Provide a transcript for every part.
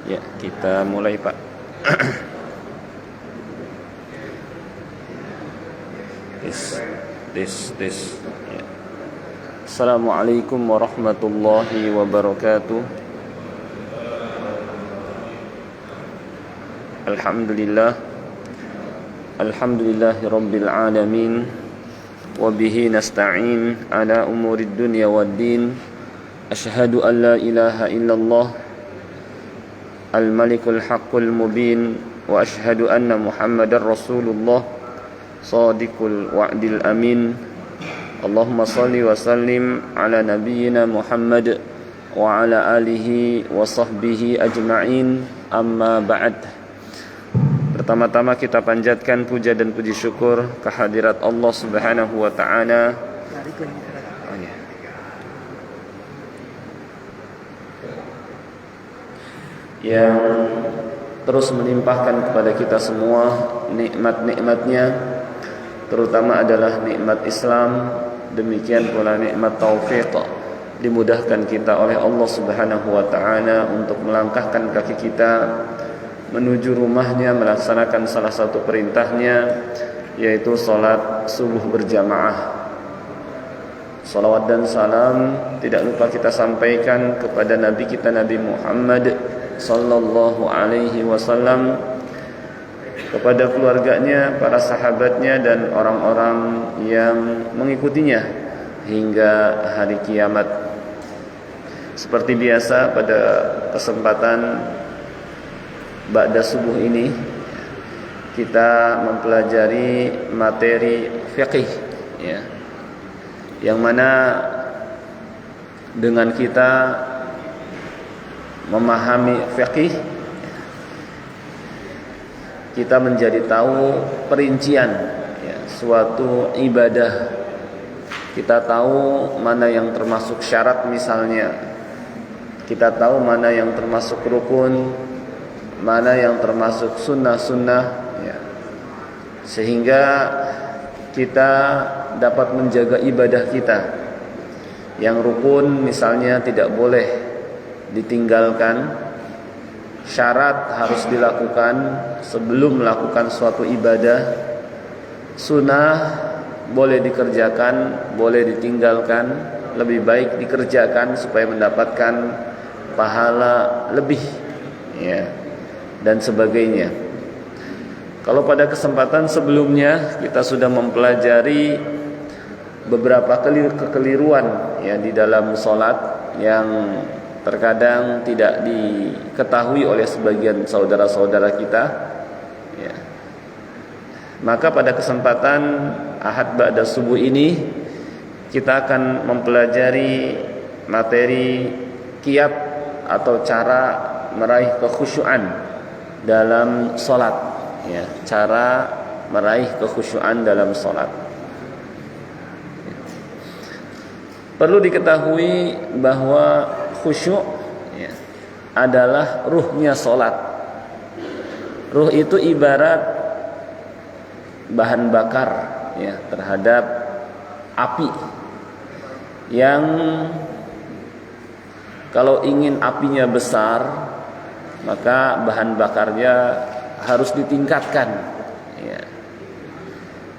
Ya, kita mulai, Pak. Tes. Ya. Assalamualaikum warahmatullahi wabarakatuh. Alhamdulillahi rabbil alamin. Wabihi nasta'in ala umurid dunya waddin. Ashhadu an la ilaha illallah al-malikul haqqul mubin. Wa ashhadu anna muhammadar rasulullah sadiqul wa'dil amin. Allahumma salli wa sallim ala nabiyyina Muhammad wa ala alihi wa sahbihi ajma'in. Amma ba'd. Pertama-tama kita panjatkan puja dan puji syukur kehadirat Allah Subhanahu wa taala yang terus melimpahkan kepada kita semua nikmat-nikmatnya, terutama adalah nikmat Islam, demikian pula nikmat taufik, dimudahkan kita oleh Allah Subhanahu wa taala untuk melangkahkan kaki kita menuju rumahnya, melaksanakan salah satu perintahnya, yaitu salat subuh berjamaah. Salawat dan salam tidak lupa kita sampaikan kepada Nabi kita, Nabi Muhammad sallallahu alaihi wasallam, kepada keluarganya, para sahabatnya, dan orang-orang yang mengikutinya hingga hari kiamat. Seperti biasa pada kesempatan ba'da subuh ini kita mempelajari materi fiqih, ya, yang mana dengan kita memahami fiqih, kita menjadi tahu perincian, ya, suatu ibadah. Kita tahu mana yang termasuk syarat misalnya, kita tahu mana yang termasuk rukun, mana yang termasuk sunnah-sunnah, ya, sehingga kita dapat menjaga ibadah kita. Yang rukun misalnya tidak boleh ditinggalkan, syarat harus dilakukan sebelum melakukan suatu ibadah, sunnah boleh dikerjakan, boleh ditinggalkan, lebih baik dikerjakan supaya mendapatkan pahala lebih, ya, dan sebagainya. Kalau pada kesempatan sebelumnya kita sudah mempelajari beberapa kekeliruan, ya, di dalam sholat yang terkadang tidak diketahui oleh sebagian saudara-saudara kita, ya. Maka pada kesempatan Ahad ba'da subuh ini kita akan mempelajari materi qiyam atau cara meraih kekhusyuan dalam sholat, ya, cara meraih kekhusyuan dalam sholat. Perlu diketahui bahwa khusyuk, ya, adalah ruhnya sholat. Ruh itu ibarat bahan bakar, ya, terhadap api yang kalau ingin apinya besar, maka bahan bakarnya harus ditingkatkan, ya.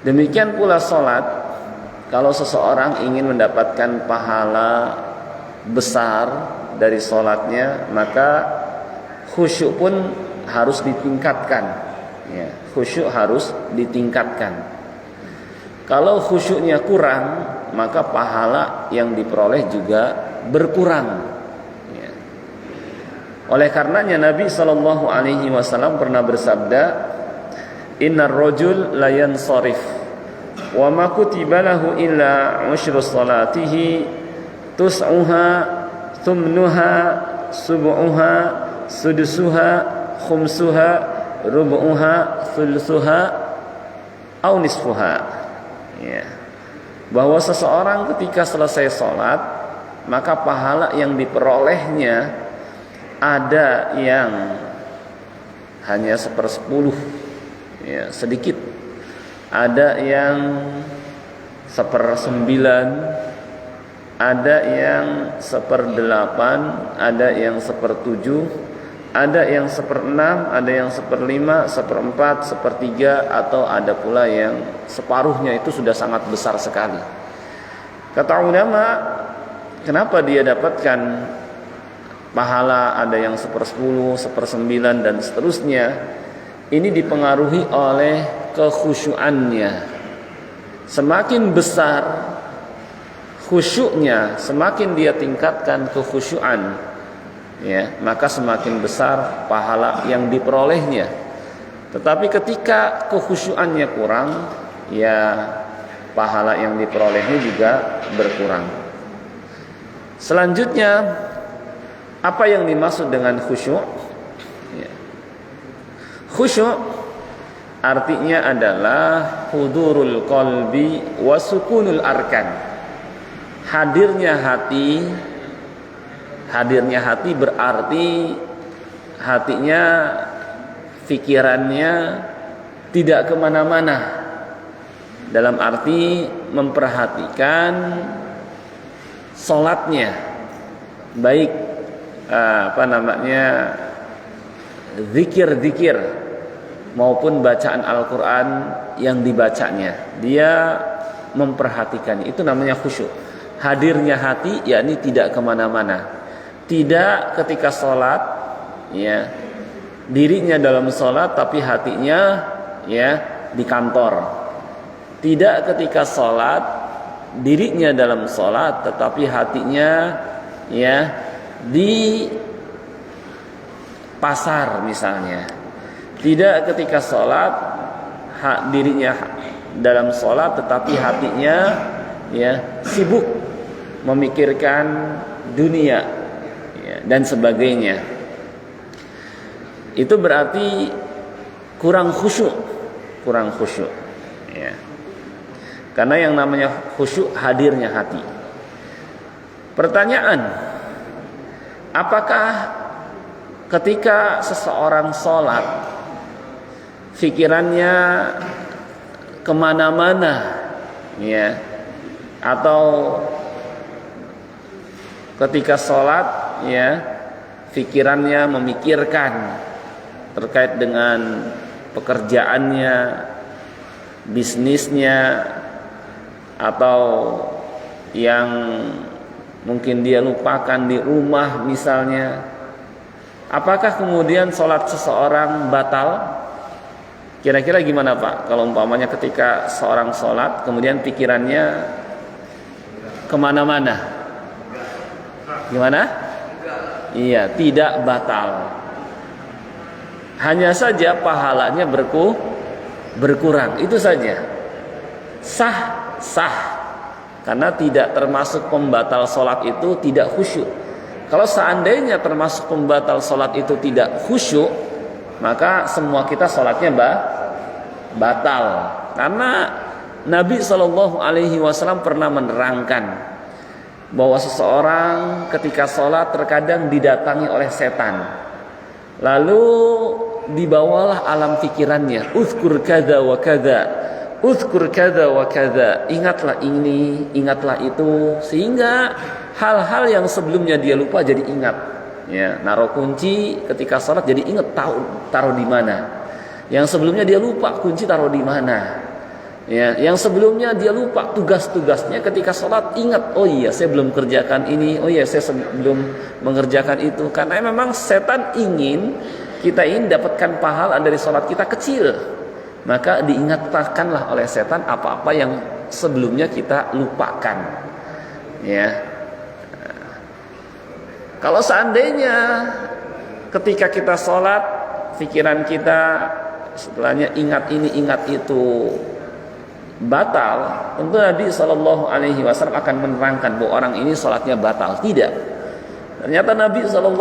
Demikian pula sholat, kalau seseorang ingin mendapatkan pahala besar dari sholatnya, maka khusyuk pun harus ditingkatkan, ya. Khusyuk harus ditingkatkan. Kalau khusyuknya kurang, maka pahala yang diperoleh juga berkurang. Oleh karenanya Nabi sallallahu alaihi wasallam pernah bersabda, "Innar rajul la yansarif wa ma kutiba lahu illa usyru salatihi tus'uha thumnuha subu'uha sudusuha khumsuha rubu'uha thuluthuha au nisfuha." Ya. Bahwa seseorang ketika selesai sholat, maka pahala yang diperolehnya ada yang hanya 1/10, ya, sedikit. Ada yang 1/9, ada yang 1/8, ada yang 1/7, Ada yang 1/6, ada yang 1/5, 1/4, 1/3, atau ada pula yang separuhnya itu sudah sangat besar sekali. Kata ulama, kenapa dia dapatkan pahala ada yang 1/10, 1/9 dan seterusnya? Ini dipengaruhi oleh kekhusyuannya. Semakin besar khusyuknya, semakin dia tingkatkan kekhusyuan, ya, maka semakin besar pahala yang diperolehnya. Tetapi ketika kekhusyuannya kurang, ya pahala yang diperolehnya juga berkurang. Selanjutnya, apa yang dimaksud dengan khusyuk? Ya. Khusyuk artinya adalah hudurul qalbi wa sukunul arkan. Hadirnya hati berarti hatinya, pikirannya tidak kemana-mana, dalam arti memperhatikan sholatnya, baik zikir-zikir maupun bacaan Al-Quran yang dibacanya, dia memperhatikan. Itu namanya khusyuk. Hadirnya hati, yakni tidak kemana-mana, tidak ketika sholat, ya, dirinya dalam sholat tapi hatinya, ya, di kantor. Tidak ketika sholat, dirinya dalam sholat tetapi hatinya, ya, di pasar misalnya. Tidak ketika sholat, dirinya dalam sholat tetapi hatinya, ya, sibuk memikirkan dunia, ya, dan sebagainya. Itu berarti kurang khusyuk, ya. Karena yang namanya khusyuk hadirnya hati. Pertanyaan, apakah ketika seseorang sholat pikirannya kemana-mana, ya, atau ketika sholat, ya, pikirannya memikirkan terkait dengan pekerjaannya, bisnisnya, atau yang mungkin dia lupakan di rumah misalnya, apakah kemudian sholat seseorang batal? Kira-kira gimana Pak kalau umpamanya ketika seorang sholat kemudian pikirannya kemana-mana? Gimana? Iya, tidak batal. Hanya saja pahalanya berkurang. Itu saja. Sah. Karena tidak termasuk pembatal sholat itu tidak khusyuk. Kalau seandainya termasuk pembatal sholat itu tidak khusyuk, maka semua kita sholatnya batal. Karena Nabi SAW pernah menerangkan bahwa seseorang ketika sholat terkadang didatangi oleh setan, lalu dibawalah alam pikirannya, uzkur kada wa kada, uzkur kada wa kada, ingatlah ini, ingatlah itu, sehingga hal-hal yang sebelumnya dia lupa jadi ingat, ya, naruh kunci ketika sholat jadi ingat, taruh di mana. Yang sebelumnya dia lupa kunci taruh di mana. Ya, yang sebelumnya dia lupa tugas-tugasnya, ketika sholat ingat, oh iya saya belum kerjakan ini, oh iya saya belum mengerjakan itu. Karena memang setan ingin kita ini dapatkan pahala dari sholat kita kecil, maka diingatkanlah oleh setan apa-apa yang sebelumnya kita lupakan. Ya, kalau seandainya ketika kita sholat pikiran kita setelahnya ingat ini ingat itu batal, tentu Nabi SAW akan menerangkan bahwa orang ini sholatnya batal. Tidak. Ternyata Nabi SAW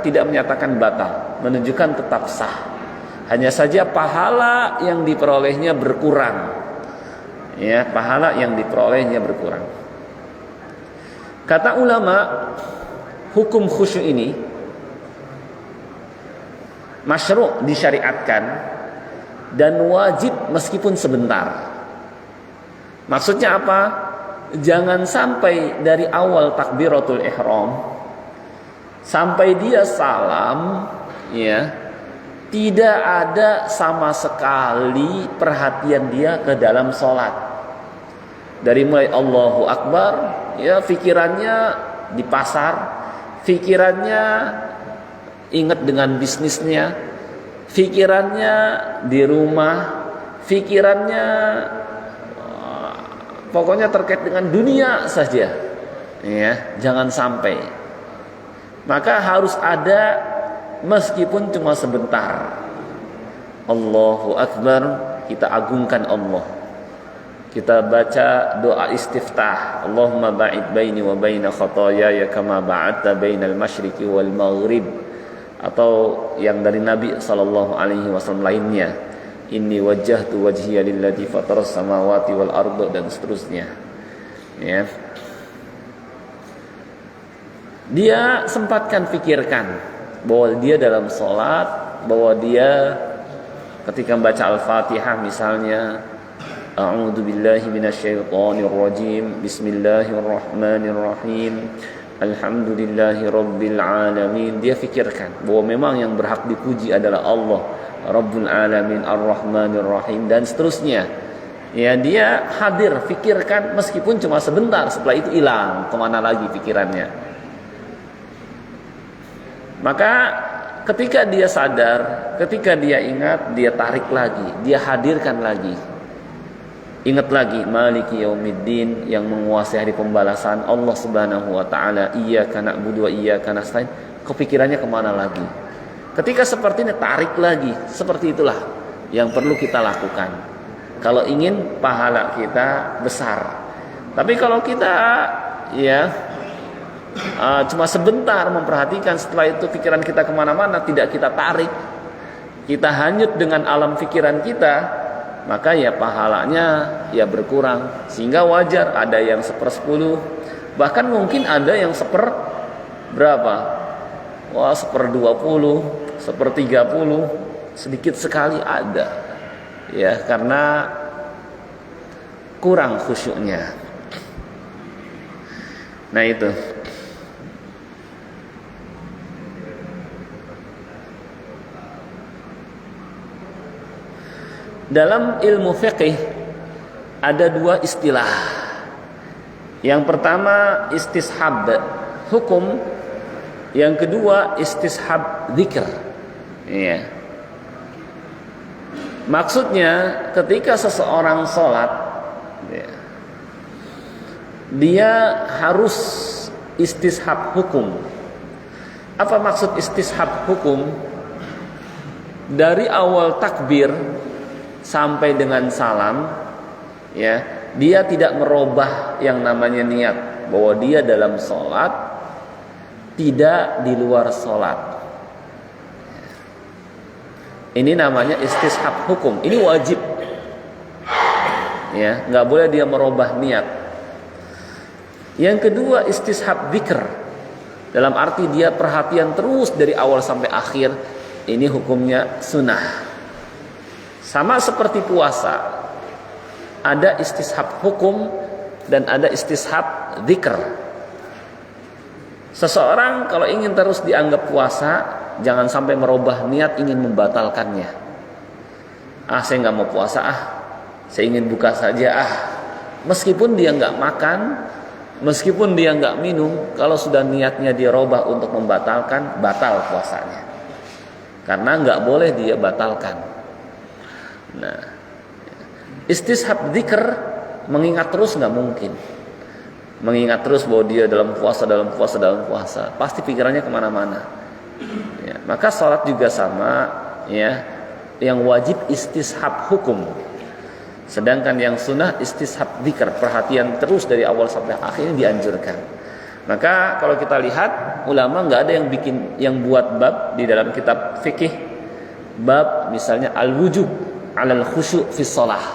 tidak menyatakan batal, menunjukkan tetap sah. Hanya saja pahala yang diperolehnya berkurang. Ya, pahala yang diperolehnya berkurang. Kata ulama, hukum khusyuk ini masyru' disyariatkan dan wajib meskipun sebentar. Maksudnya apa? Jangan sampai dari awal takbiratul ihram sampai dia salam, ya, tidak ada sama sekali perhatian dia ke dalam sholat. Dari mulai Allahu Akbar, ya, pikirannya di pasar, pikirannya ingat dengan bisnisnya, pikirannya di rumah, pikirannya pokoknya terkait dengan dunia saja, ya, jangan sampai. Maka harus ada, meskipun cuma sebentar, Allahu Akbar, kita agungkan Allah. Kita baca doa istiftah, Allahumma ba'id baini wa baina khataayaya kama ba'adta bainal masyriqi wal maghrib, atau yang dari Nabi sallallahu alaihi wasallam lainnya, inni wajjahtu wajhiya lilladzi fataras samawati wal arda, dan seterusnya, ya. Dia sempatkan pikirkan bahwa dia dalam sholat, bahwa dia ketika membaca Al-Fatihah misalnya, a'udzu billahi minasyaitonir rajim, bismillahirrahmanirrahim, alhamdulillahi rabbil alamin. Dia fikirkan bahwa memang yang berhak dipuji adalah Allah Rabbul alamin ar-rahmanir rahim, dan seterusnya. Ya, dia hadir, fikirkan meskipun cuma sebentar, setelah itu hilang, kemana lagi pikirannya. Maka ketika dia sadar, ketika dia ingat, dia tarik lagi, dia hadirkan lagi. Ingat lagi, Maliki Yaumiddin, yang menguasai hari pembalasan, Allah Subhanahu wa taala, iyyaka na'budu wa iyyaka nasta'in. Kepikirannya kemana lagi? Ketika seperti ini, tarik lagi. Seperti itulah yang perlu kita lakukan kalau ingin pahala kita besar. Tapi kalau kita, ya, cuma sebentar memperhatikan, setelah itu pikiran kita kemana-mana, tidak kita tarik, kita hanyut dengan alam pikiran kita, maka ya pahalanya ya berkurang. Sehingga wajar ada yang 1/10, bahkan mungkin ada yang berapa? Wah, 1/20, 1/30, sedikit sekali ada, ya, karena kurang khusyuknya. Nah itu. Dalam ilmu fiqih ada dua istilah. Yang pertama istishab hukum, yang kedua istishab dzikr. Ya. Maksudnya ketika seseorang sholat, ya, dia harus istishab hukum. Apa maksud istishab hukum? Dari awal takbir sampai dengan salam, ya, dia tidak merubah yang namanya niat bahwa dia dalam sholat, tidak di luar sholat. Ini namanya istishab hukum. Ini wajib, ya, nggak boleh dia merubah niat. Yang kedua istishab dzikr, dalam arti dia perhatian terus dari awal sampai akhir. Ini hukumnya sunnah. Sama seperti puasa, ada istishab hukum dan ada istishab dzikr. Seseorang kalau ingin terus dianggap puasa, jangan sampai merubah niat ingin membatalkannya. Saya nggak mau puasa, saya ingin buka saja. Meskipun dia nggak makan, meskipun dia nggak minum, kalau sudah niatnya dia robah untuk membatalkan, batal puasanya. Karena nggak boleh dia batalkan. Nah, istishab dzikr, mengingat terus nggak mungkin. Mengingat terus bahwa dia dalam puasa, pasti pikirannya kemana-mana. Ya, maka sholat juga sama, ya. Yang wajib istishab hukum, sedangkan yang sunnah istishab dzikr, perhatian terus dari awal sampai akhir dianjurkan. Maka kalau kita lihat, ulama nggak ada yang buat bab di dalam kitab fikih, bab misalnya al-wujub alal khusyuk fi shalah,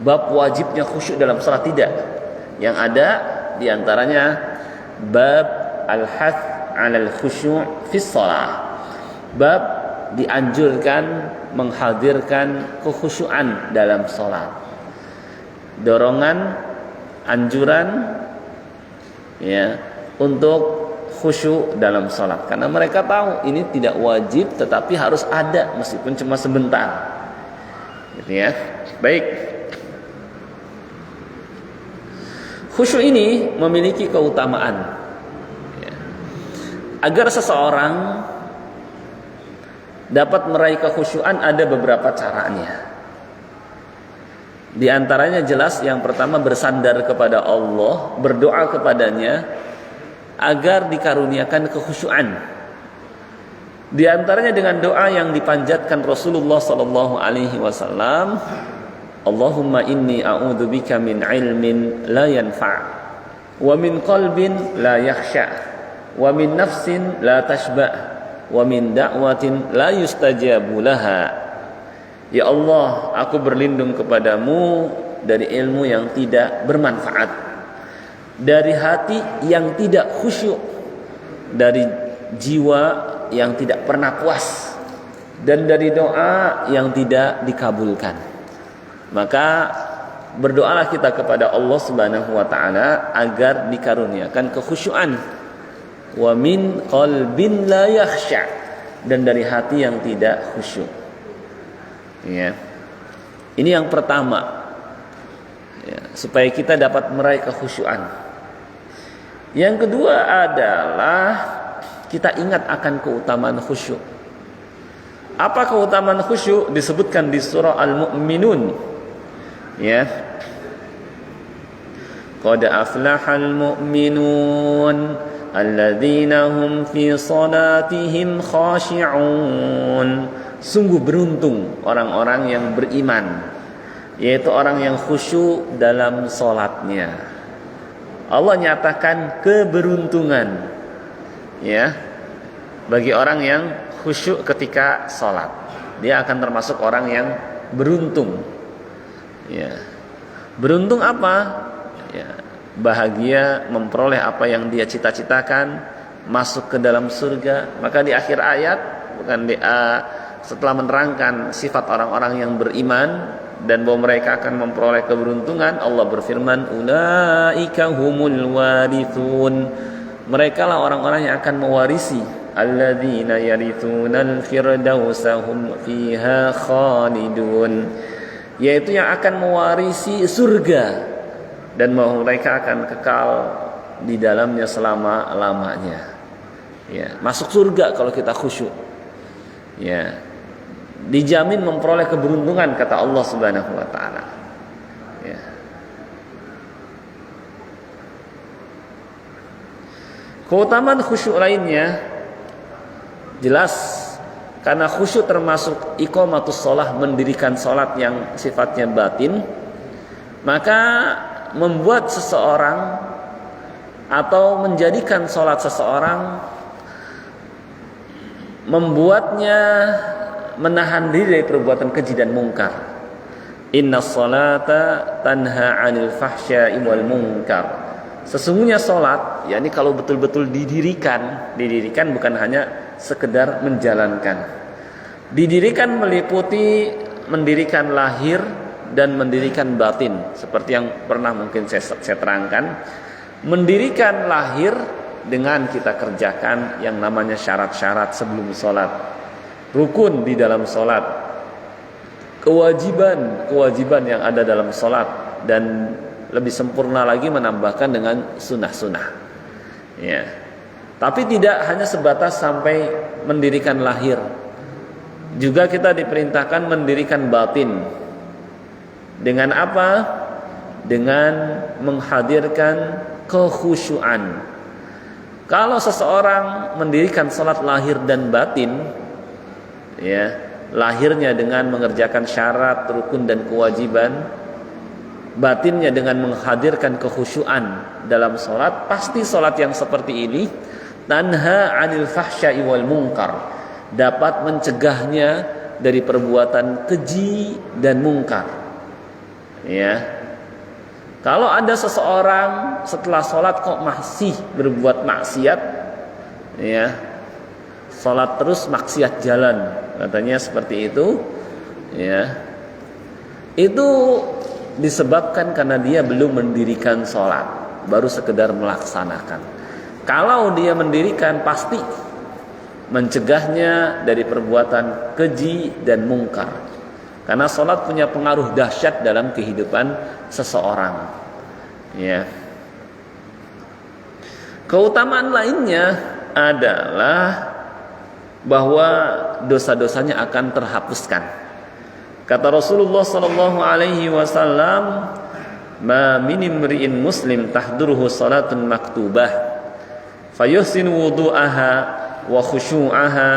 bab wajibnya khusyuk dalam salat, tidak. Yang ada diantaranya bab al-hath alal khusyuk fi shalah, bab dianjurkan menghadirkan kekhusyuan dalam salat, dorongan, anjuran, ya, untuk khusyuk dalam sholat, karena mereka tahu ini tidak wajib tetapi harus ada meskipun cuma sebentar, gitu ya. Baik, khusyuk ini memiliki keutamaan ya. Agar seseorang dapat meraih kekhusyuan ada beberapa caranya. Di antaranya jelas yang pertama bersandar kepada Allah, berdoa kepadanya agar dikaruniakan kekhusyuan. Di antaranya dengan doa yang dipanjatkan Rasulullah sallallahu alaihi wasallam, Allahumma inni a'udzubika min ilmin la yanfa' wa min qalbin la yakhsha' wa min nafsin la tashba' wa min da'watin la yustajabu laha. Ya Allah, aku berlindung kepadamu dari ilmu yang tidak bermanfaat, dari hati yang tidak khusyuk, dari jiwa yang tidak pernah puas, dan dari doa yang tidak dikabulkan. Maka berdoalah kita kepada Allah Subhanahu wa taala agar dikaruniakan kekhusyuan. Wa min qalbin la yakhsha, dan dari hati yang tidak khusyuk. Ya. Ini yang pertama. Ya, supaya kita dapat meraih kekhusyuan. Yang kedua adalah kita ingat akan keutamaan khusyuk. Apa keutamaan khusyuk? Disebutkan di surah Al-Mu'minun. Ya. Qad aflahal mu'minun alladzina hum fi salatihim khashi'un. Sungguh beruntung orang-orang yang beriman, yaitu orang yang khusyuk dalam salatnya. Allah nyatakan keberuntungan ya bagi orang yang khusyuk ketika salat. Dia akan termasuk orang yang beruntung. Ya. Beruntung apa? Ya, bahagia memperoleh apa yang dia cita-citakan, masuk ke dalam surga. Maka di akhir ayat, bukan di setelah menerangkan sifat orang-orang yang beriman dan bahwa mereka akan memperoleh keberuntungan, Allah berfirman, ulaika humul warithun. Mereka lah orang-orang yang akan mewarisi, alladzina yarithunal firdausa hum fiha khalidun, yaitu yang akan mewarisi surga dan bahwa mereka akan kekal di dalamnya selama-lamanya. Ya, masuk surga kalau kita khusyuk. Ya. Dijamin memperoleh keberuntungan kata Allah Subhanahu wa taala. Ya. Keutamaan khusyuk lainnya jelas karena khusyuk termasuk iqamatus shalah, mendirikan salat yang sifatnya batin, maka membuat seseorang atau menjadikan salat seseorang membuatnya menahan diri dari perbuatan keji dan mungkar. Innas salata tanha 'anil fahsya'i wal munkar. Sesungguhnya salat, yakni kalau betul-betul didirikan bukan hanya sekedar menjalankan. Didirikan meliputi mendirikan lahir dan mendirikan batin, seperti yang pernah mungkin saya terangkan. Mendirikan lahir dengan kita kerjakan yang namanya syarat-syarat sebelum salat. Rukun di dalam salat, kewajiban yang ada dalam salat, dan lebih sempurna lagi menambahkan dengan sunnah-sunnah. Ya. Tapi tidak hanya sebatas sampai mendirikan lahir. Juga kita diperintahkan mendirikan batin. Dengan apa? Dengan menghadirkan kekhusyuan. Kalau seseorang mendirikan salat lahir dan batin, ya, lahirnya dengan mengerjakan syarat, rukun dan kewajiban, batinnya dengan menghadirkan kekhusyuan dalam salat, pasti salat yang seperti ini tanha 'anil fahsya'i wal munkar, dapat mencegahnya dari perbuatan keji dan mungkar. Ya. Kalau ada seseorang setelah salat kok masih berbuat maksiat, ya, salat terus maksiat jalan, katanya seperti itu, ya, itu disebabkan karena dia belum mendirikan salat, baru sekedar melaksanakan. Kalau dia mendirikan, pasti mencegahnya dari perbuatan keji dan mungkar. Karena sholat punya pengaruh dahsyat dalam kehidupan seseorang. Ya. Keutamaan lainnya adalah bahwa dosa-dosanya akan terhapuskan. Kata Rasulullah sallallahu alaihi wasallam, "Ma min imri'in muslim tahduruhu salatun maktubah, fayuhsinu wudu'aha wa khusyu'aha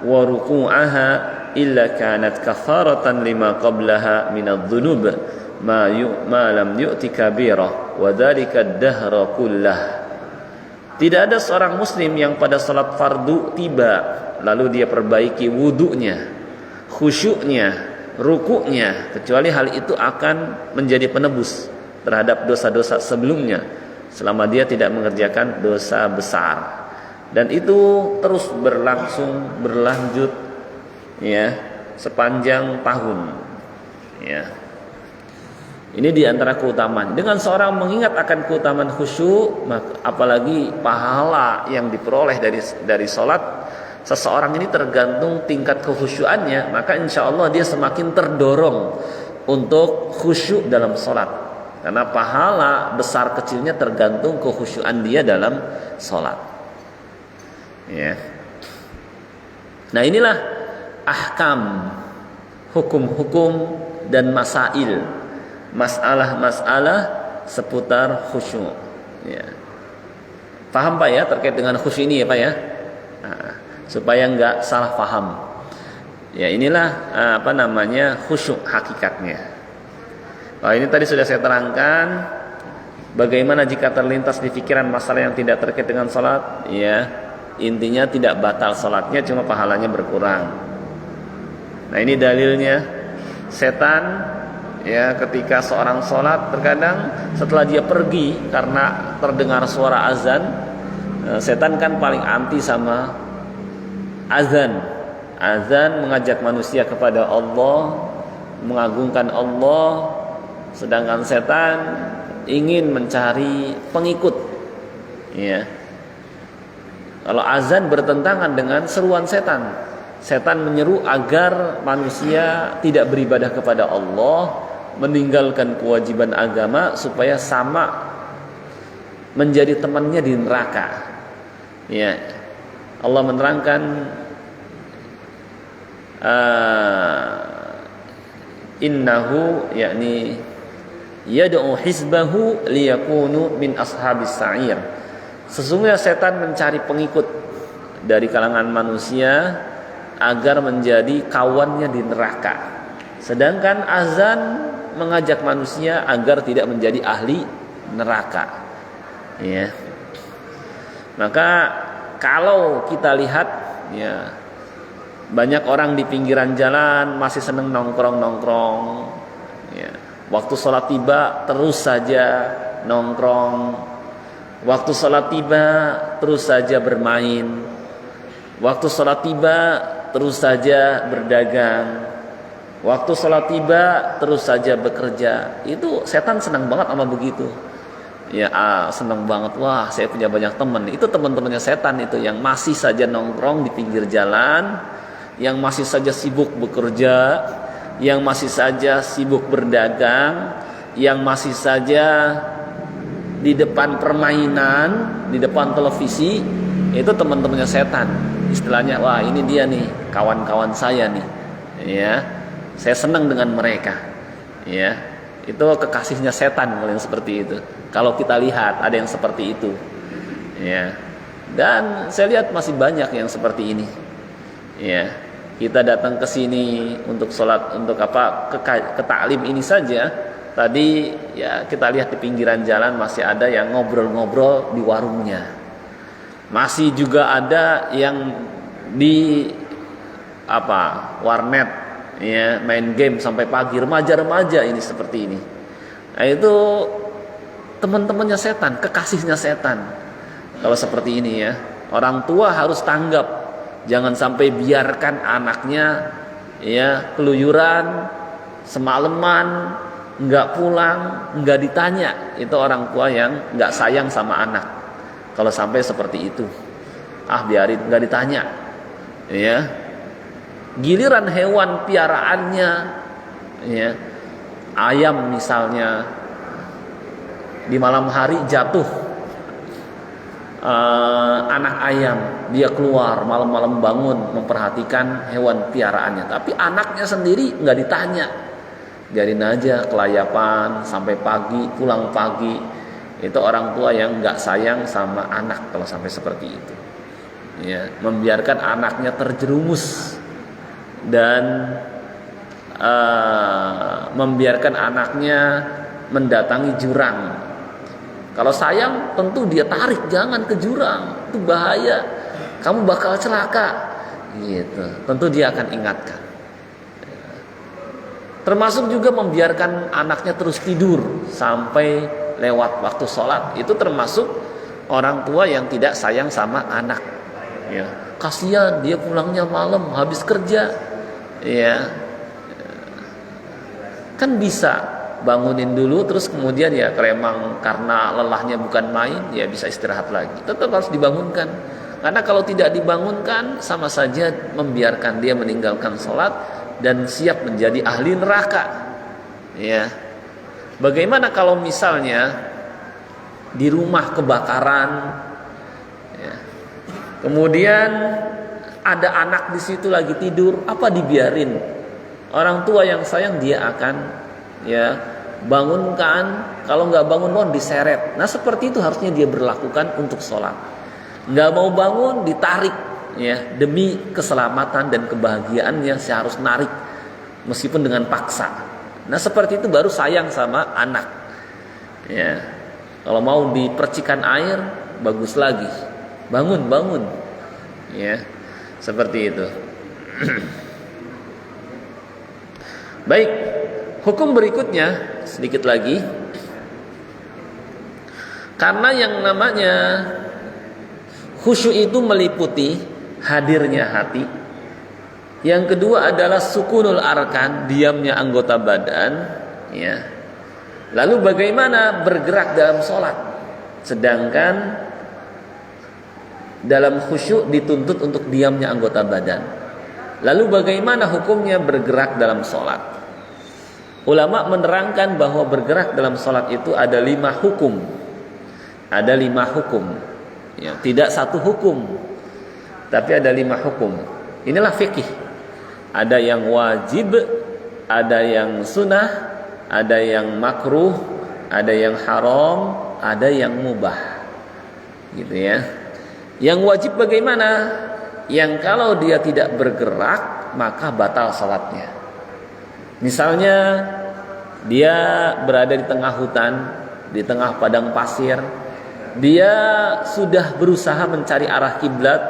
wa ruku'aha illa kanat kafaratan lima qablaha minadh dhunub ma lam yu'ti kabira wa dzalika ad-dahra kullah." Tidak ada seorang muslim yang pada salat fardu tiba lalu dia perbaiki wudunya, khusyuknya, rukuknya, kecuali hal itu akan menjadi penebus terhadap dosa-dosa sebelumnya selama dia tidak mengerjakan dosa besar. Dan itu terus berlanjut ya sepanjang tahun. Ya. Ini diantara keutamaan. Dengan seorang mengingat akan keutamaan khusyuk, apalagi pahala yang diperoleh dari sholat, seseorang ini tergantung tingkat kekhusyuannya, maka insya Allah dia semakin terdorong untuk khusyuk dalam sholat. Karena pahala besar kecilnya tergantung kekhusyuan dia dalam sholat. Ya. Nah inilah ahkam, hukum-hukum dan masail, masalah-masalah seputar khusyuk. Ya. Paham Pak ya terkait dengan khusyuk ini ya Pak ya? Nah, supaya enggak salah paham. Ya inilah khusyuk hakikatnya. Nah, ini tadi sudah saya terangkan bagaimana jika terlintas di pikiran masalah yang tidak terkait dengan salat, ya intinya tidak batal salatnya, cuma pahalanya berkurang. Nah ini dalilnya. Setan ya ketika seorang salat terkadang setelah dia pergi karena terdengar suara azan, setan kan paling anti sama azan. Azan mengajak manusia kepada Allah, mengagungkan Allah, sedangkan setan ingin mencari pengikut. Ya. Kalau azan bertentangan dengan seruan setan. Setan menyeru agar manusia tidak beribadah kepada Allah, meninggalkan kewajiban agama supaya sama menjadi temannya di neraka. Ya. Allah menerangkan innahu yakni yad'u hizbahu liyakunu min ashabis sa'ir. Sesungguhnya setan mencari pengikut dari kalangan manusia agar menjadi kawannya di neraka. Sedangkan azan mengajak manusia agar tidak menjadi ahli neraka. Ya. Maka kalau kita lihat ya banyak orang di pinggiran jalan masih seneng nongkrong-nongkrong. Ya. Waktu sholat tiba terus saja nongkrong. Waktu sholat tiba terus saja bermain. Waktu sholat tiba terus saja berdagang. Waktu sholat tiba terus saja bekerja. Itu setan senang banget sama begitu. Ya senang banget. Wah saya punya banyak teman. Itu teman-temannya setan itu yang masih saja nongkrong di pinggir jalan, yang masih saja sibuk bekerja, yang masih saja sibuk berdagang, yang masih saja di depan permainan, di depan televisi. Itu teman-temannya setan. Istilahnya, wah ini dia nih, kawan-kawan saya nih. Ya, saya senang dengan mereka. Ya, itu kekasihnya setan kalau yang seperti itu. Kalau kita lihat ada yang seperti itu. Ya. Dan saya lihat masih banyak yang seperti ini. Ya. Kita datang ke sini untuk sholat, untuk apa? Ke taklim ini saja. Tadi ya kita lihat di pinggiran jalan masih ada yang ngobrol-ngobrol di warungnya. Masih juga ada yang di warnet ya, main game sampai pagi, remaja-remaja ini seperti ini. Nah, itu teman-temannya setan, kekasihnya setan. Kalau seperti ini ya, orang tua harus tanggap. Jangan sampai biarkan anaknya ya keluyuran semalaman, enggak pulang, enggak ditanya. Itu orang tua yang enggak sayang sama anak. kalau sampai seperti itu. Biarin, nggak ditanya. Ya. Giliran hewan piaraannya, ya, ayam misalnya, di malam hari jatuh anak ayam, dia keluar malam-malam bangun memperhatikan hewan piaraannya, tapi anaknya sendiri nggak ditanya, biarin aja kelayapan sampai pagi, pulang pagi. Itu orang tua yang nggak sayang sama anak kalau sampai seperti itu. Ya, membiarkan anaknya terjerumus dan membiarkan anaknya mendatangi jurang. Kalau sayang tentu dia tarik, jangan ke jurang, itu bahaya, kamu bakal celaka. Gitu. Tentu dia akan ingatkan. Termasuk juga membiarkan anaknya terus tidur sampai lewat waktu sholat. Itu termasuk orang tua yang tidak sayang sama anak. Ya, kasihan dia pulangnya malam habis kerja. Ya, kan bisa bangunin dulu, terus kemudian ya keremang karena lelahnya bukan main, ya bisa istirahat lagi. Tetap harus dibangunkan, karena kalau tidak dibangunkan sama saja membiarkan dia meninggalkan sholat dan siap menjadi ahli neraka. Ya, bagaimana kalau misalnya di rumah kebakaran, ya, kemudian ada anak di situ lagi tidur, apa dibiarin? Orang tua yang sayang dia akan, ya, bangunkan. Kalau nggak bangun diseret. Nah seperti itu harusnya dia berlakukan untuk sholat. Nggak mau bangun ditarik, ya, demi keselamatan dan kebahagiaannya saya harus narik meskipun dengan paksa. Nah seperti itu baru sayang sama anak. Ya, kalau mau dipercikan air bagus lagi, bangun. Ya, seperti itu. Baik, hukum berikutnya sedikit lagi. Karena yang namanya khusyuk itu meliputi hadirnya hati. Yang kedua adalah sukunul arkan, diamnya anggota badan, ya. Lalu bagaimana bergerak dalam sholat? Sedangkan dalam khusyuk dituntut untuk diamnya anggota badan. Lalu bagaimana hukumnya bergerak dalam sholat? Ulama menerangkan bahwa bergerak dalam sholat itu ada 5 hukum. Ada 5 hukum, ya, tidak 1 hukum, tapi ada 5 hukum. Inilah fikih. Ada yang wajib, ada yang sunnah, ada yang makruh, ada yang haram, ada yang mubah. Gitu ya. Yang wajib bagaimana? Yang kalau dia tidak bergerak maka batal salatnya. Misalnya dia berada di tengah hutan, di tengah padang pasir, dia sudah berusaha mencari arah kiblat,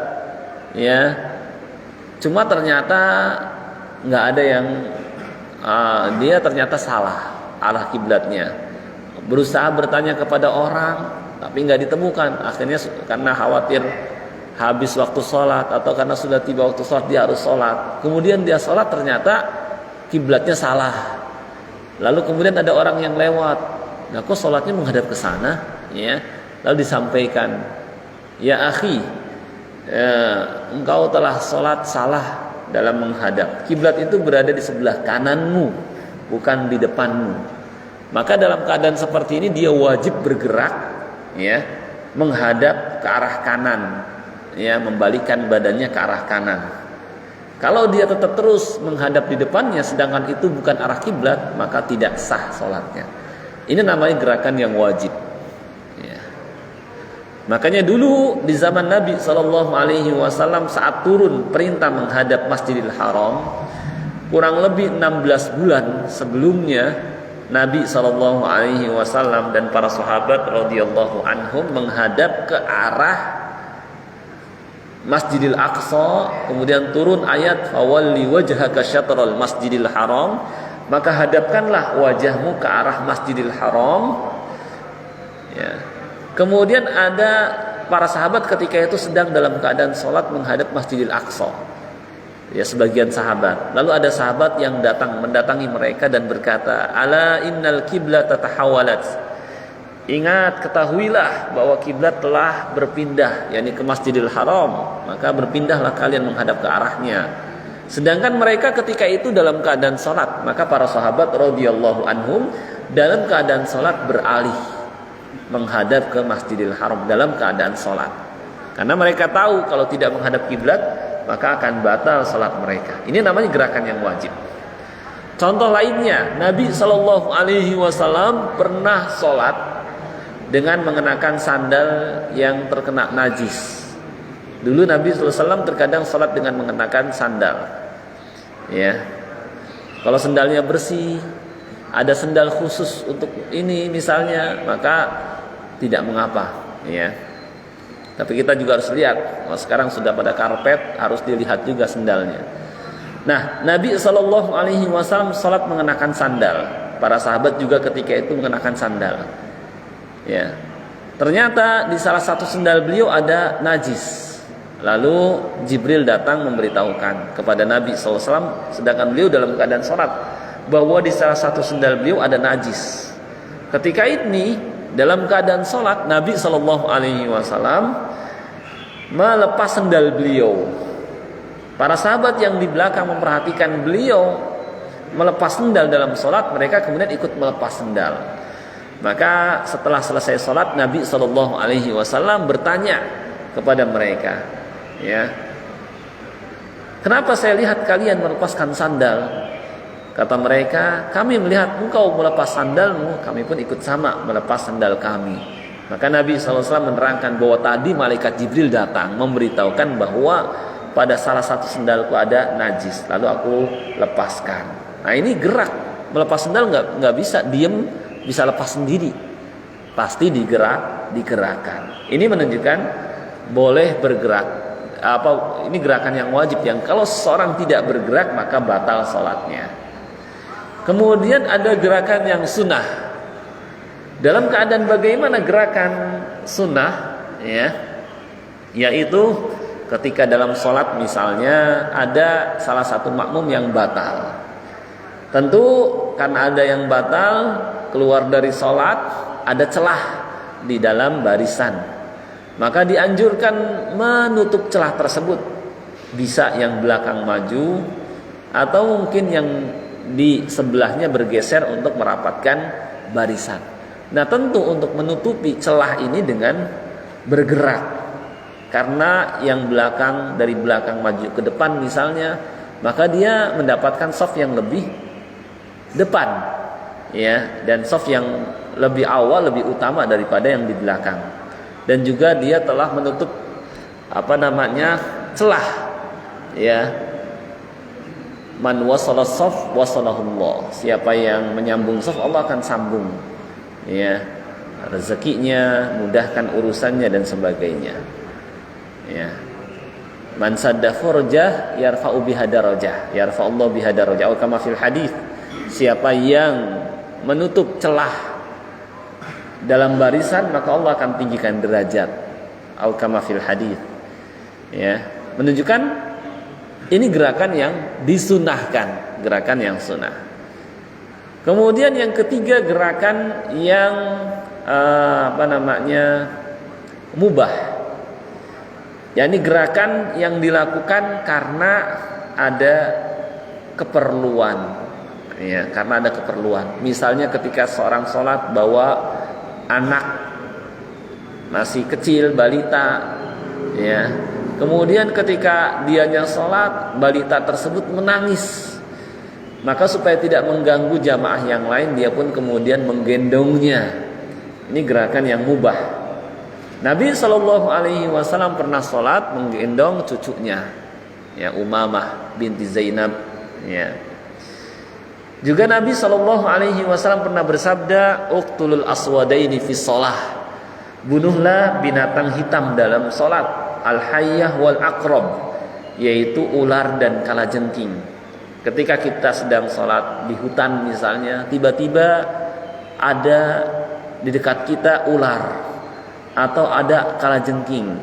ya, cuma ternyata nggak ada yang dia ternyata salah arah kiblatnya. Berusaha bertanya kepada orang tapi nggak ditemukan. Akhirnya karena khawatir habis waktu sholat atau karena sudah tiba waktu sholat dia harus sholat. Kemudian dia sholat ternyata kiblatnya salah. Lalu kemudian ada orang yang lewat. Nah kok sholatnya menghadap ke sana? Ya. Lalu disampaikan, ya akhi, engkau telah sholat salah dalam menghadap. Kiblat itu berada di sebelah kananmu, bukan di depanmu. Maka dalam keadaan seperti ini dia wajib bergerak, ya, menghadap ke arah kanan, ya, membalikan badannya ke arah kanan. Kalau dia tetap terus menghadap di depannya sedangkan itu bukan arah kiblat, maka tidak sah sholatnya. Ini namanya gerakan yang wajib, ya. Makanya dulu di zaman Nabi SAW saat turun perintah menghadap Masjidil Haram, kurang lebih 16 bulan sebelumnya Nabi SAW dan para sahabat radhiyallahu anhum menghadap ke arah Masjidil Aqsa. Kemudian turun ayat fawalli wajhaka syatral Masjidil Haram, maka hadapkanlah wajahmu ke arah Masjidil Haram, ya. Kemudian ada para sahabat ketika itu sedang dalam keadaan sholat menghadap Masjidil Aqsa, ya, sebagian sahabat. Lalu ada sahabat yang mendatangi mereka dan berkata, ala innal qiblata tahawalat, ingat, ketahuilah bahwa kiblat telah berpindah, yakni ke Masjidil Haram, maka berpindahlah kalian menghadap ke arahnya. Sedangkan mereka ketika itu dalam keadaan salat, maka para sahabat radhiyallahu anhum dalam keadaan salat beralih menghadap ke Masjidil Haram dalam keadaan salat. Karena mereka tahu kalau tidak menghadap kiblat maka akan batal salat mereka. Ini namanya gerakan yang wajib. Contoh lainnya, Nabi Shallallahu Alaihi Wasallam pernah salat dengan mengenakan sandal yang terkena najis. Dulu Nabi SAW terkadang salat dengan mengenakan sandal. Ya, kalau sandalnya bersih, ada sandal khusus untuk ini misalnya, maka tidak mengapa. Ya, tapi kita juga harus lihat. Kalau sekarang sudah pada karpet, harus dilihat juga sandalnya. Nah, Nabi Shallallahu Alaihi Wasallam salat mengenakan sandal. Para sahabat juga ketika itu mengenakan sandal. Ya, ternyata di salah satu sendal beliau ada najis. Lalu Jibril datang memberitahukan kepada Nabi SAW, sedangkan beliau dalam keadaan sholat, bahwa di salah satu sendal beliau ada najis. Ketika ini dalam keadaan sholat, Nabi SAW melepas sendal beliau. Para sahabat yang di belakang memperhatikan beliau melepas sendal dalam sholat, mereka kemudian ikut melepas sendal. Maka setelah selesai sholat, Nabi SAW bertanya kepada mereka, ya, kenapa saya lihat kalian melepaskan sandal? Kata mereka, kami melihat engkau melepas sandalmu, kami pun ikut sama melepas sandal kami. Maka Nabi SAW menerangkan bahwa tadi malaikat Jibril datang memberitahukan bahwa pada salah satu sandalku ada najis, lalu aku lepaskan. Nah, ini gerak, melepas sandal nggak bisa diem, bisa lepas sendiri, pasti digerakkan. Ini menunjukkan boleh bergerak. Ini gerakan yang wajib, yang kalau seseorang tidak bergerak maka batal sholatnya. Kemudian ada gerakan yang sunnah. Dalam keadaan bagaimana gerakan sunnah? Ya, yaitu ketika dalam sholat misalnya ada salah satu makmum yang batal. Tentu karena ada yang batal, keluar dari sholat, ada celah di dalam barisan, maka dianjurkan menutup celah tersebut. Bisa yang belakang maju, atau mungkin yang di sebelahnya bergeser untuk merapatkan barisan. Nah, tentu untuk menutupi celah ini dengan bergerak, karena yang belakang dari belakang maju ke depan misalnya, maka dia mendapatkan shaf yang lebih depan, ya, dan shaf yang lebih awal, lebih utama daripada yang di belakang. Dan juga dia telah menutup celah, ya. Man wasala shaf wasalahullah. Siapa yang menyambung shaf, Allah akan sambung, ya, rezekinya, mudahkan urusannya dan sebagainya. Ya. Man sadda furjah yarfa'u biha darajah, yarfa'ullah biha darajah. Atau kama fil hadis, siapa yang menutup celah dalam barisan, maka Allah akan tinggikan derajat. Atau kama fil hadis. Ya, menunjukkan ini gerakan yang disunahkan, gerakan yang sunnah. Kemudian yang ketiga, gerakan yang mubah. yakni gerakan yang dilakukan karena ada keperluan, ya, karena ada keperluan. Misalnya ketika seorang sholat bawa anak masih kecil, balita, ya, kemudian ketika dianya sholat, balita tersebut menangis, maka supaya tidak mengganggu jamaah yang lain, dia pun kemudian menggendongnya. Ini gerakan yang mubah. Nabi SAW pernah sholat menggendong cucunya, ya, Umamah binti Zainab, ya. Juga Nabi SAW pernah bersabda, "Uqtulul aswadaini fi shalah." Bunuhlah binatang hitam dalam sholat, al-hayyah wal aqrab, yaitu ular dan kalajengking. Ketika kita sedang sholat di hutan misalnya, tiba-tiba ada di dekat kita ular atau ada kalajengking,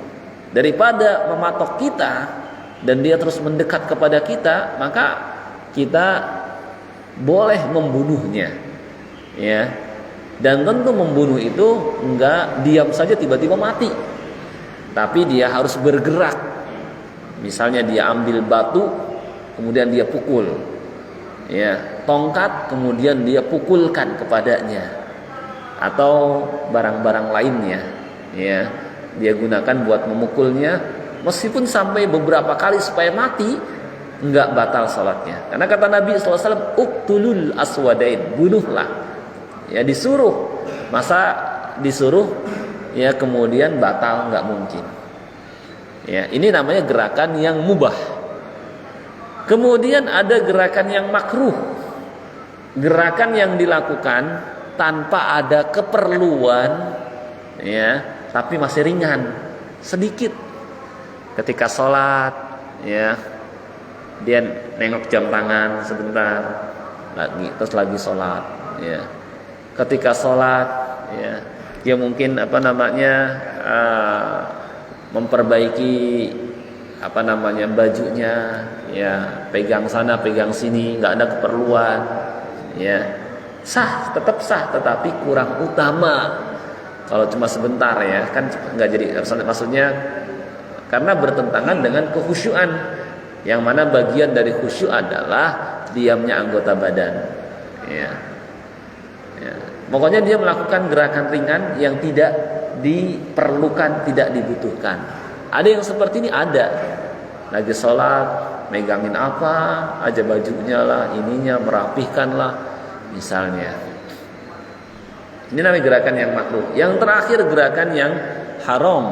daripada mematok kita dan dia terus mendekat kepada kita, maka kita boleh membunuhnya, ya. Dan tentu membunuh itu enggak diam saja tiba-tiba mati, tapi dia harus bergerak. Misalnya dia ambil batu, kemudian dia pukul, ya, tongkat, kemudian dia pukulkan kepadanya, atau barang-barang lainnya, ya, dia gunakan buat memukulnya, meskipun sampai beberapa kali supaya mati, enggak batal salatnya. Karena kata Nabi SAW, uqtulul aswadain, bunuhlah. Ya disuruh, masa disuruh ya kemudian batal, nggak mungkin. Ya, ini namanya gerakan yang mubah. Kemudian ada gerakan yang makruh, gerakan yang dilakukan tanpa ada keperluan, ya, tapi masih ringan, sedikit. Ketika sholat, ya, dia nengok jam tangan sebentar, terus lagi sholat, ya. Ketika sholat, ya, dia mungkin memperbaiki bajunya, ya, pegang sana pegang sini, nggak ada keperluan, ya, sah, tetap sah, tetapi kurang utama. Kalau cuma sebentar, ya, kan nggak jadi, maksudnya karena bertentangan dengan kekhusyuan, yang mana bagian dari khusyuk adalah diamnya anggota badan, ya. Ya. Pokoknya dia melakukan gerakan ringan yang tidak diperlukan, tidak dibutuhkan. Ada yang seperti ini, ada. Lagi sholat, megangin apa aja, bajunya lah, ininya, merapihkan lah, misalnya. Ini namanya gerakan yang makruh. Yang terakhir gerakan yang haram,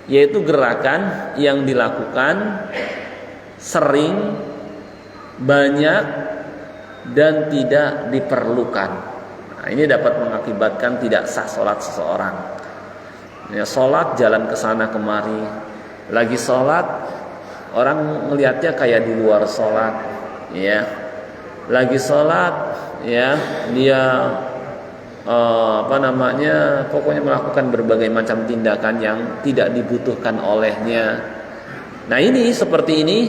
yaitu gerakan yang dilakukan sering, banyak, dan tidak diperlukan. Nah, ini dapat mengakibatkan tidak sah sholat seseorang. Ya, sholat jalan ke sana kemari, lagi sholat orang melihatnya kayak di luar sholat, ya. Lagi sholat, ya, dia pokoknya melakukan berbagai macam tindakan yang tidak dibutuhkan olehnya. Nah, ini seperti ini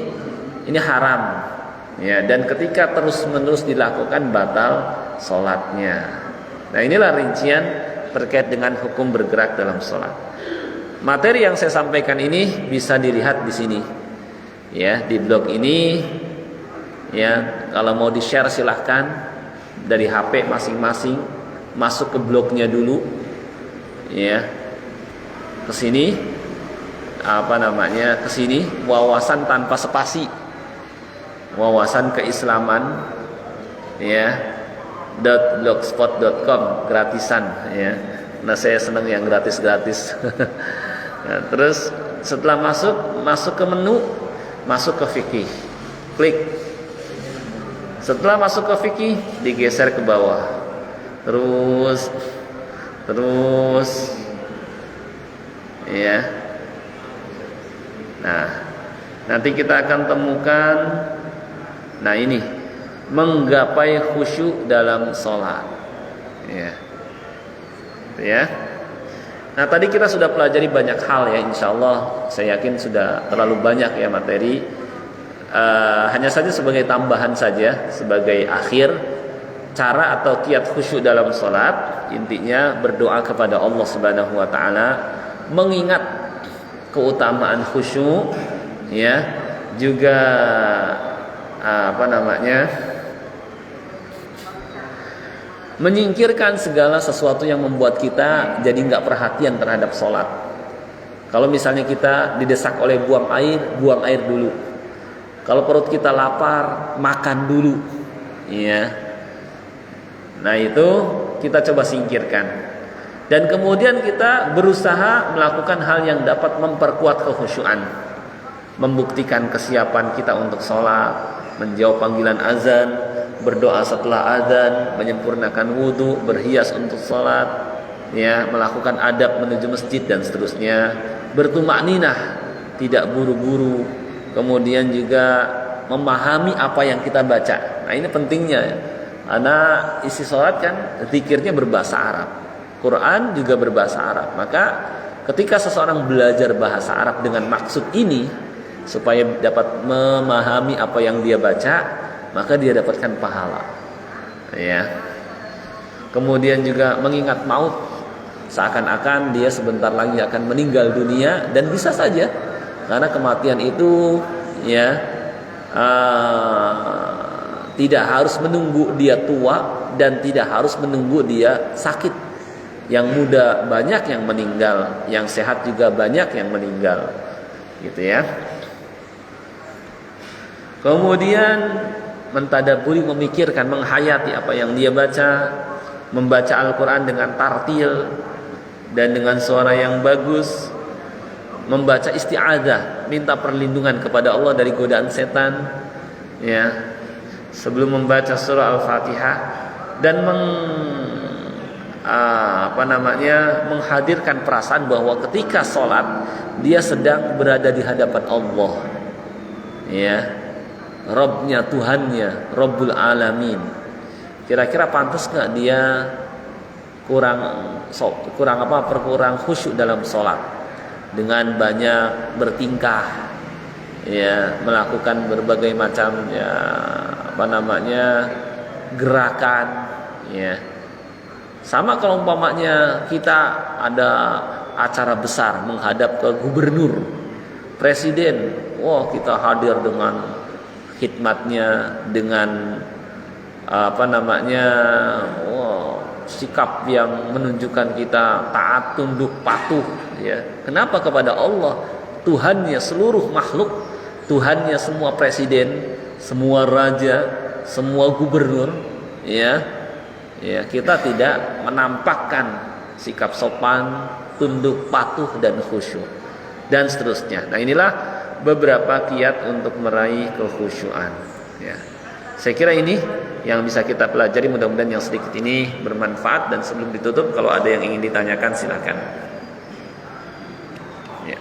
haram, ya, dan ketika terus-menerus dilakukan batal sholatnya. Nah, inilah rincian terkait dengan hukum bergerak dalam sholat. Materi yang saya sampaikan ini bisa dilihat di sini, ya, di blog ini, ya. Kalau mau di share silahkan dari HP masing-masing, masuk ke blognya dulu, ya, ke sini, ke sini, wawasan tanpa spasi, wawasan keislaman, ya, .blogspot.com, gratisan, ya. Nah, saya senang yang gratis-gratis. Nah, terus setelah masuk ke menu, masuk ke fikih, klik. Setelah masuk ke fikih, digeser ke bawah, terus, ya. Nah, nanti kita akan temukan, nah ini, menggapai khusyuk dalam sholat, ya. Ya. Nah, tadi kita sudah pelajari banyak hal, ya. Insya Allah saya yakin sudah terlalu banyak, ya, materi. Hanya saja sebagai tambahan saja, sebagai akhir, cara atau kiat khusyuk dalam sholat, intinya berdoa kepada Allah Subhanahu Wa Taala, mengingat keutamaan khusyuk, ya, juga menyingkirkan segala sesuatu yang membuat kita jadi nggak perhatian terhadap sholat. Kalau misalnya kita didesak oleh buang air dulu. Kalau perut kita lapar, makan dulu, ya. Nah, itu kita coba singkirkan. Dan kemudian kita berusaha melakukan hal yang dapat memperkuat kekhusyuan, membuktikan kesiapan kita untuk sholat, menjawab panggilan azan, berdoa setelah azan, menyempurnakan wudhu, berhias untuk sholat, ya, melakukan adab menuju masjid dan seterusnya, bertumakninah, tidak buru-buru, kemudian juga memahami apa yang kita baca. Nah, ini pentingnya, karena isi sholat kan zikirnya berbahasa Arab, Quran juga berbahasa Arab. Maka ketika seseorang belajar bahasa Arab dengan maksud ini, supaya dapat memahami apa yang dia baca, maka dia dapatkan pahala, ya. Kemudian juga mengingat maut, seakan-akan dia sebentar lagi akan meninggal dunia, dan bisa saja karena kematian itu ya tidak harus menunggu dia tua dan tidak harus menunggu dia sakit. Yang muda banyak yang meninggal, yang sehat juga banyak yang meninggal, gitu ya. Kemudian mentadaburi, memikirkan, menghayati apa yang dia baca, membaca Al-Quran dengan tartil dan dengan suara yang bagus, membaca isti'adzah, minta perlindungan kepada Allah dari godaan setan, ya, sebelum membaca surah Al-Fatihah, dan menghadirkan perasaan bahwa ketika sholat dia sedang berada di hadapan Allah, ya, Robnya, Tuhannya, Rabbul Alamin. Kira-kira pantas nggak dia kurang khusyuk dalam sholat dengan banyak bertingkah, ya, melakukan berbagai macam gerakan, ya. Sama kalau umpamanya kita ada acara besar menghadap ke gubernur, presiden, kita hadir dengan khidmatnya, dengan sikap yang menunjukkan kita taat, tunduk, patuh, ya. Kenapa? Kepada Allah, Tuhannya seluruh makhluk, Tuhannya semua presiden, semua raja, semua gubernur, ya. Ya, kita tidak menampakkan sikap sopan, tunduk, patuh, dan khusyuk, dan seterusnya. Nah, inilah beberapa kiat untuk meraih kekhusyuan, ya. Saya kira ini yang bisa kita pelajari, mudah-mudahan yang sedikit ini bermanfaat. Dan sebelum ditutup, kalau ada yang ingin ditanyakan silakan. Ya.